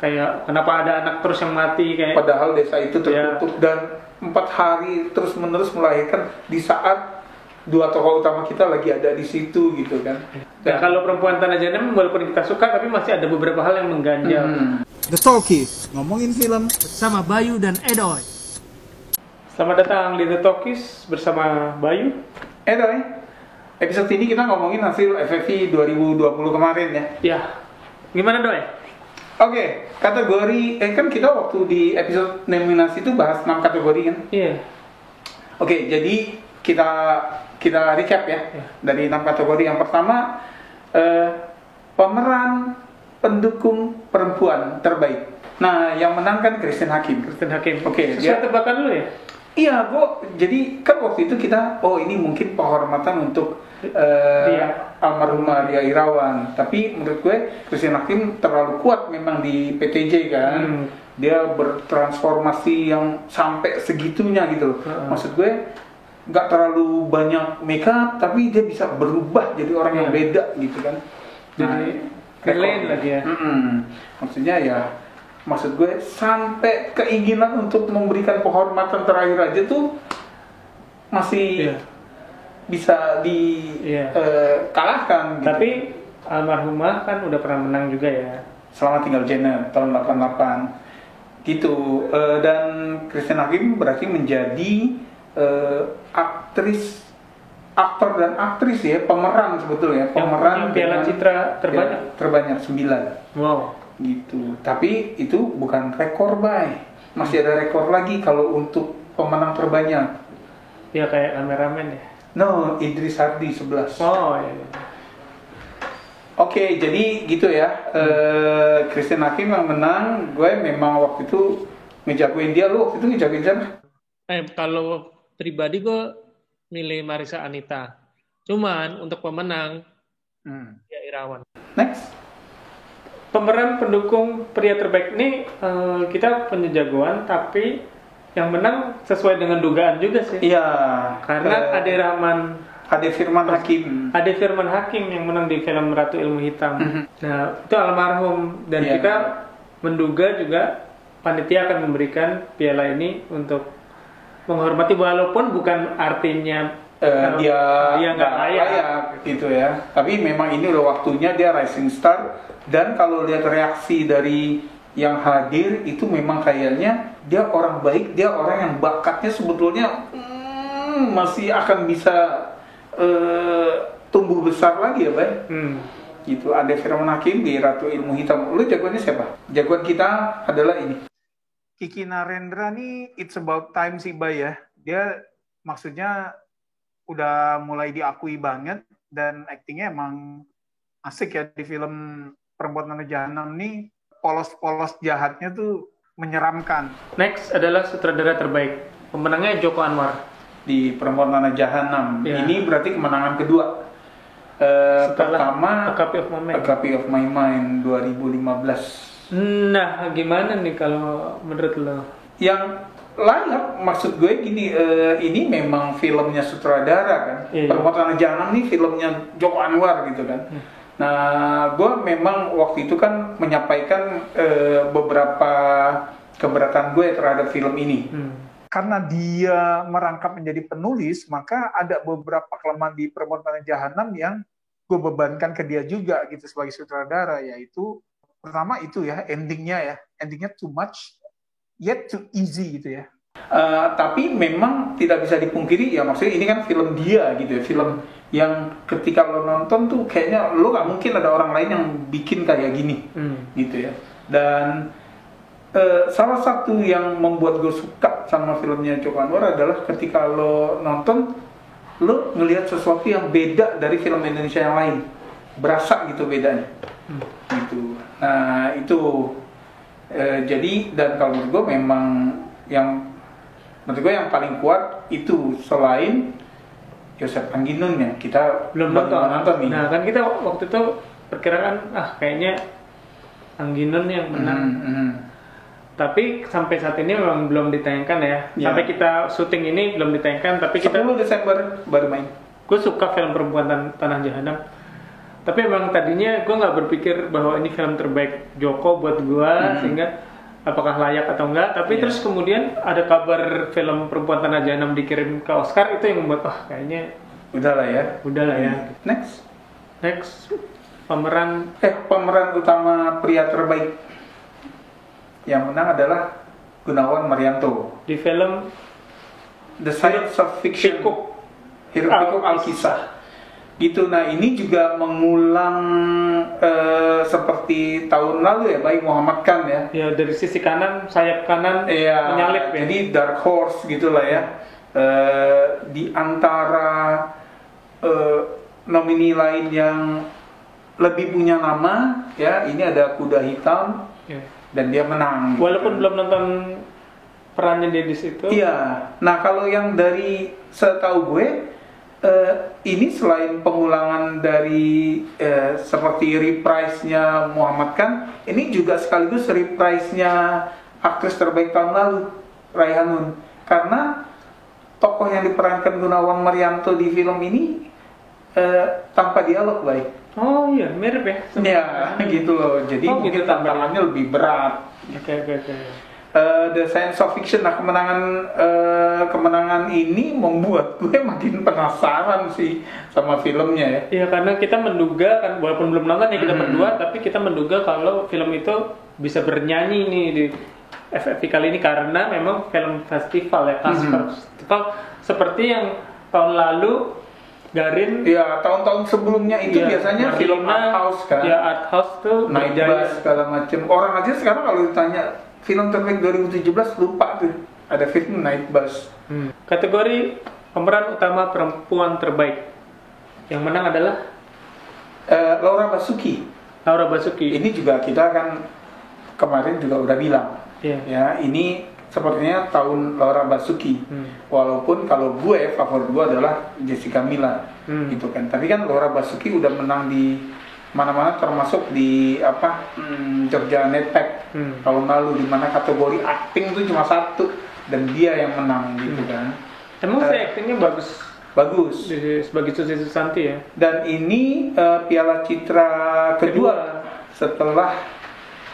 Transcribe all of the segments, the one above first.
Kayak kenapa ada anak terus yang mati kayak. Padahal desa itu tertutup dan 4 hari terus menerus melahirkan di saat dua tokoh utama kita lagi ada di situ gitu kan. Dan kalau Perempuan Tanah Jahanam walaupun kita suka tapi masih ada beberapa hal yang mengganjal. The Talkies, ngomongin film Bersama Bayu dan Edoy. Selamat datang di The Talkies bersama Bayu. Edoy, episode ini kita ngomongin hasil FFI 2020 kemarin ya. Ya, gimana Doy? Oke, kategori, kan kita waktu di episode nominasi itu bahas 6 kategori kan? Iya. Oke, jadi kita recap ya. Dari 6 kategori. Yang pertama, pemeran pendukung perempuan terbaik. Nah, yang menang kan Christine Hakim. Oke, sesuai tebakan dulu ya? Iya, jadi kan waktu itu kita, ini mungkin penghormatan untuk almarhumah Ria Irawan. Tapi menurut gue Christine Hakim terlalu kuat memang di PTJ kan. Dia bertransformasi yang sampai segitunya gitu. Maksud gue nggak terlalu banyak makeup, tapi dia bisa berubah jadi orang yang beda gitu kan. Jadi keren lagi ya. Maksudnya ya, maksud gue sampai keinginan untuk memberikan penghormatan terakhir aja tuh masih bisa dikalahkan. Gitu. Tapi almarhumah kan udah pernah menang juga ya. Selamat Tinggal Janet tahun 88 gitu. Dan Christine Hakim berarti menjadi aktor dan aktris ya, pemeran sebetulnya. Pemeran yang Piala Citra terbanyak 9. Wow. Gitu. Tapi itu bukan rekor, Bay. Masih ada rekor lagi kalau untuk pemenang terbanyak. Ya kayak kameramen ya. No, Idris Hardi 11. Oh iya. Oke, jadi gitu ya. Christine Hakim yang menang. Gue memang waktu itu ngejagoin dia. Lu waktu itu ngejagoin siapa? Kalau pribadi gue milih Marissa Anita. Cuman untuk pemenang ya Irawan. Next. Pemeran pendukung pria terbaik ini kita punya jagoan, tapi yang menang sesuai dengan dugaan juga sih. Iya. Karena Ade Firman Hakim yang menang di film Ratu Ilmu Hitam. Nah itu almarhum dan kita menduga juga panitia akan memberikan piala ini untuk menghormati, walaupun bukan artinya dia nggak layak gitu ya. Tapi memang ini udah waktunya dia rising star. Dan kalau lihat reaksi dari yang hadir itu memang kayaknya dia orang baik, dia orang yang bakatnya sebetulnya masih akan bisa tumbuh besar lagi ya, Bay. Gitu. Ada Firman Hakim di Ratu Ilmu Hitam. Lu jagoannya siapa? Jagoan kita adalah ini. Kiki Narendra nih, it's about time sih, Bay ya. Dia maksudnya udah mulai diakui banget dan aktingnya emang asik ya di film Perempuan Tanah Jahanam nih. Polos-polos jahatnya tuh menyeramkan. Next adalah sutradara terbaik. Pemenangnya Joko Anwar di Perempuan Tanah Jahanam. Ini berarti kemenangan kedua. Pertama A Copy of My Mind 2015. Nah, gimana nih kalau menurut lo? Yang layak, maksud gue gini, ini memang filmnya sutradara kan. Perempuan Tanah Jahanam nih filmnya Joko Anwar gitu kan. Nah, gue memang waktu itu kan menyampaikan beberapa keberatan gue terhadap film ini. Karena dia merangkap menjadi penulis, maka ada beberapa kelemahan di Perempuan Tanah Jahanam yang gue bebankan ke dia juga gitu sebagai sutradara, yaitu pertama itu ya, endingnya too much, yet too easy gitu ya. Tapi memang tidak bisa dipungkiri ya, maksudnya ini kan film dia gitu ya, film yang ketika lo nonton tuh kayaknya lo gak mungkin ada orang lain yang bikin kayak gini gitu ya. Dan salah satu yang membuat gue suka sama filmnya Joko Anwar adalah ketika lo nonton, lo ngelihat sesuatu yang beda dari film Indonesia yang lain, berasa gitu bedanya gitu. Nah itu jadi, dan kalau menurut gue memang yang paling kuat itu selain Yosef Angginun ya, kita belum nonton nih. Nah kan kita waktu itu perkirakan kayaknya Angginun yang menang. Tapi sampai saat ini memang belum ditayangkan ya. Sampai kita syuting ini belum ditayangkan, tapi kita 10 Desember baru main. Gue suka film Perempuan Tanah Jahanam. Tapi emang tadinya gue nggak berpikir bahwa ini film terbaik Joko buat gue, sehingga apakah layak atau enggak. Tapi terus kemudian ada kabar film Perempuan Tanah Jahanam dikirim ke Oscar, itu yang membuat kayaknya udahlah ya. Next pemeran utama pria terbaik yang menang adalah Gunawan Marianto di film The Science of Fiction, Hiruk Alkisah gitu. Nah ini juga mengulang seperti tahun lalu ya, Bayi Muhammad Khan ya. Ya dari sisi kanan, sayap kanan menyalip ya. Jadi dark horse gitulah ya. Di antara nomini lain yang lebih punya nama ya, ini ada Kuda Hitam dan dia menang. Walaupun belum nonton perannya dia di situ. Iya. Nah kalau yang dari setahu gue ini selain pengulangan dari seperti reprise-nya Muhammad Khan, ini juga sekaligus reprise-nya aktris terbaik tahun lalu, Raihanun. Karena tokoh yang diperankan Gunawan Marianto di film ini tanpa dialog, baik. Oh iya, mirip ya? Ya, gitu loh. Jadi mungkin tantangannya lebih berat. Oke. The Science of Fiction, nah kemenangan ini membuat gue makin penasaran sih sama filmnya ya. Iya, karena kita menduga kan, walaupun belum nonton ya kita berdua, tapi kita menduga kalau film itu bisa bernyanyi nih di FFI kali ini, karena memang film festival ya, festival seperti yang tahun lalu Garin. Ya, tahun-tahun sebelumnya itu biasanya film art house kan. Ya, art house tuh Night Bus segala macam. Orang aja sekarang kalau ditanya film terbaik 2017 lupa tuh. Ada film Night Bus. Kategori pemeran utama perempuan terbaik yang menang adalah Laura Basuki. Ini juga kita kan kemarin juga udah bilang. Ya, ini sepertinya tahun Laura Basuki. Walaupun kalau gue favorit gue adalah Jessica Mila gitu kan. Tapi kan Laura Basuki udah menang di mana-mana, termasuk di Jogja Netpack tahun lalu, di mana kategori acting itu cuma satu dan dia yang menang gitu kan. Emang actingnya bagus sebagai Susi Susanti ya. Dan ini Piala Citra kedua setelah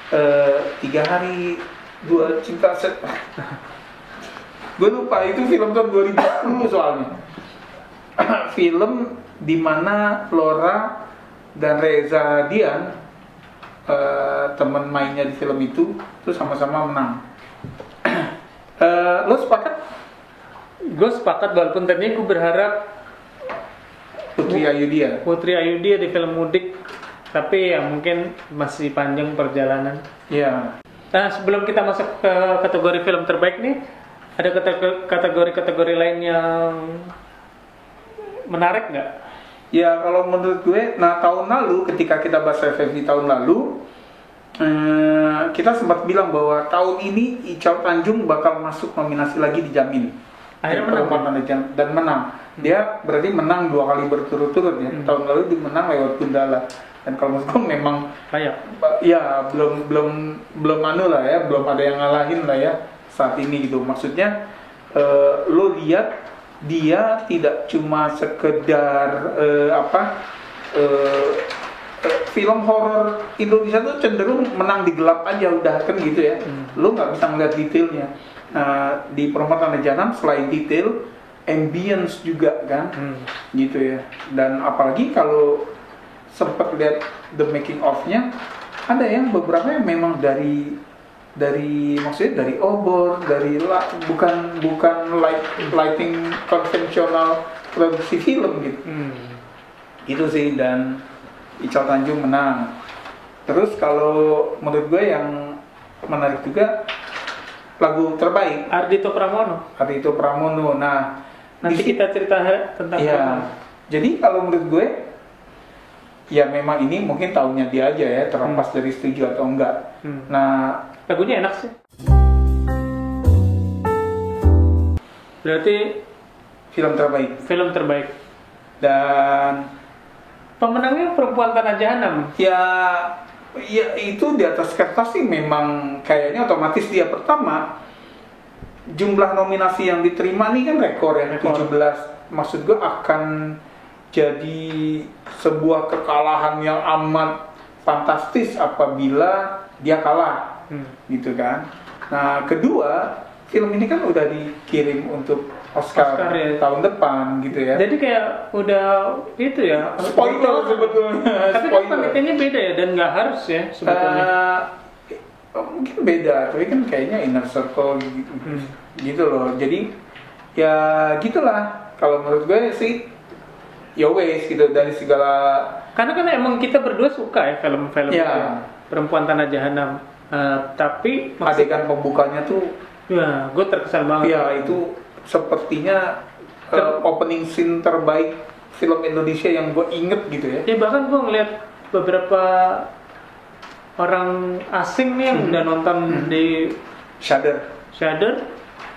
3 hari 2 Cinta Set. Gue lupa itu film tahun 2010 soalnya. Film dimana Laura dan Reza Dian, teman mainnya di film itu sama-sama menang. Lo sepakat? Gue sepakat, walaupun tadinya gue berharap Putri Ayudhya di film Mudik, tapi ya mungkin masih panjang perjalanan. Iya. Nah, sebelum kita masuk ke kategori film terbaik nih, ada kategori lain yang menarik nggak? Ya, kalau menurut gue, nah tahun lalu ketika kita bahas FFI tahun lalu, kita sempat bilang bahwa tahun ini Ical Tanjung bakal masuk nominasi lagi, dijamin. Akhirnya menang. Dan menang. Dia berarti menang 2 kali berturut-turut ya. Tahun lalu dia menang lewat Gundala. Dan kalau menurut gue memang kayak ya belum ada yang ngalahin lah ya saat ini gitu. Maksudnya lo lihat dia tidak cuma sekedar film horor Indonesia tuh cenderung menang di gelap aja udah kan gitu ya. Lo nggak bisa ngeliat detailnya. Di Perempuan Tanah Jahanam selain detail, ambience juga kan, gitu ya. Dan apalagi kalau sempat lihat the making of-nya, ada yang beberapa yang memang dari maksudnya dari obor, bukan lighting konvensional produksi film gitu. Gitu sih. Dan Ical Tanjung menang. Terus kalau menurut gue yang menarik juga lagu terbaik Ardhito Pramono. Nah, nanti kita cerita tentang jadi kalau menurut gue ya memang ini mungkin tahunnya dia aja ya, terlepas dari setuju atau enggak. Nah, lagunya enak sih. Berarti film terbaik. Dan pemenangnya Perempuan Tanah Jahanam. Ya itu di atas kertas sih memang kayaknya otomatis dia pertama. Jumlah nominasi yang diterima nih kan rekor ya, 17. Maksud gue akan jadi sebuah kekalahan yang amat fantastis apabila dia kalah, gitu kan. Nah, kedua, film ini kan udah dikirim untuk Oscar ya, tahun depan gitu ya. Jadi kayak udah itu ya. Spoiler sebetulnya. Tapi kan penelitiannya beda ya dan nggak harus ya sebetulnya. Mungkin beda, tapi kan kayaknya inner circle gitu loh. Jadi ya gitulah. Kalau menurut gue sih, ya wes gitu dari segala. Karena kan emang kita berdua suka ya film-film itu. Perempuan Tanah Jahanam. Tapi adegan pembukanya tuh. Ya, gue terkesan banget. Ya itu sepertinya opening scene terbaik film Indonesia yang gue inget gitu ya. Ya bahkan gue ngeliat beberapa orang asing nih yang udah nonton di Shudder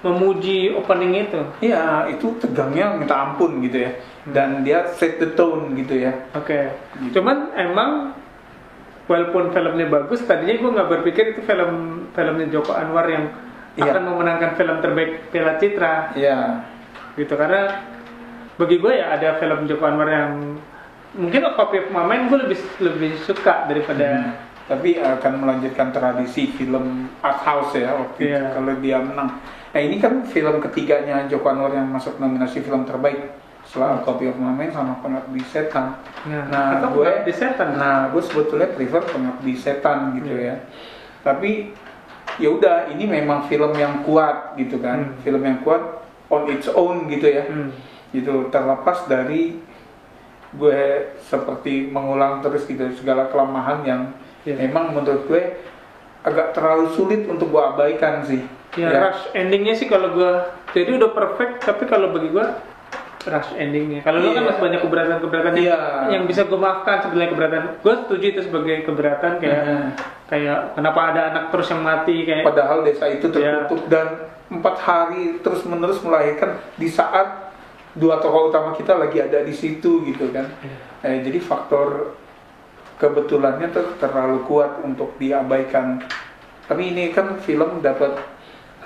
memuji opening itu. Iya, itu tegangnya minta ampun gitu ya. Dan dia set the tone gitu ya. Oke. Gitu. Cuman emang walaupun filmnya bagus, tadinya gue nggak berpikir itu filmnya Joko Anwar yang akan memenangkan film terbaik Piala Citra. Iya. Gitu, karena bagi gue ya ada film Joko Anwar yang mungkin Copy of My Mind gue lebih suka daripada. Tapi akan melanjutkan tradisi film art house ya waktu itu kalau dia menang. Nah ini kan film ketiganya Joko Anwar yang masuk nominasi film terbaik setelah Copy of My Mind sama Pengabdi Setan. Nah gue sebetulnya prefer Pengabdi Setan gitu ya. Tapi ya udah, ini memang film yang kuat gitu kan, film yang kuat on its own gitu ya, gitu, terlepas dari gue seperti mengulang terus gitu segala kelemahan yang memang menurut gue agak terlalu sulit untuk gue abaikan sih. Rush endingnya sih kalau gue, jadi udah perfect, tapi kalau bagi gue rush endingnya. Kalau lo kan masih banyak keberatan yang bisa gue maafkan sebenarnya keberatan. Gue setuju itu sebagai keberatan kayak kenapa ada anak terus yang mati kayak. Padahal desa itu tertutup dan 4 hari terus menerus melahirkan di saat 2 tokoh utama kita lagi ada di situ gitu kan. Jadi faktor kebetulannya terlalu kuat untuk diabaikan. Tapi ini kan film dapat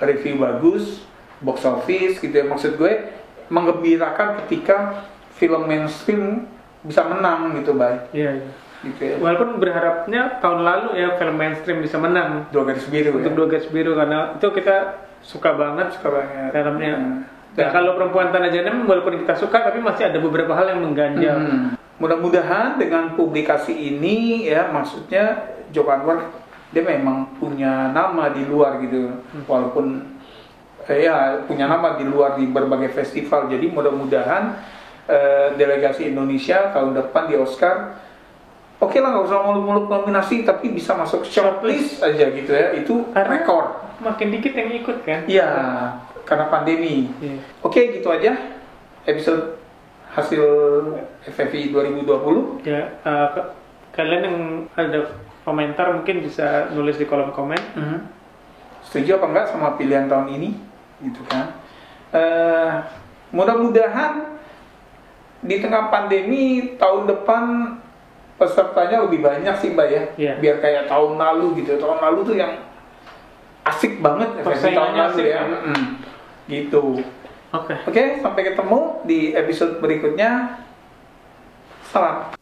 review bagus, box office gitu ya. Maksud gue menggembirakan ketika film mainstream bisa menang gitu, baik. Iya. Gitu ya. Walaupun berharapnya tahun lalu ya film mainstream bisa menang. 2 Garis Biru. Untuk 2 Garis Biru karena itu kita suka banget filmnya. Dan kalau Perempuan Tanah Jahanam walaupun kita suka tapi masih ada beberapa hal yang mengganjal. Mudah-mudahan dengan publikasi ini ya, maksudnya Joko Anwar dia memang punya nama di luar gitu. Walaupun punya nama di luar di berbagai festival. Jadi mudah-mudahan delegasi Indonesia tahun depan di Oscar oke lah, nggak usah muluk-muluk nominasi tapi bisa masuk shortlist aja gitu ya. Itu rekor. Makin dikit yang ikut kan? Iya, karena pandemi. Oke, gitu aja episode hasil FFI 2020. Ya, kalian yang ada komentar mungkin bisa nulis di kolom komen. Setuju apa enggak sama pilihan tahun ini? Gitu kan. Mudah-mudahan di tengah pandemi tahun depan pesertanya lebih banyak sih Mbak ya. Biar kayak tahun lalu gitu. Tahun lalu tuh yang asik banget tahun lalu ya. Gitu. Oke, sampai ketemu di episode berikutnya. Salam.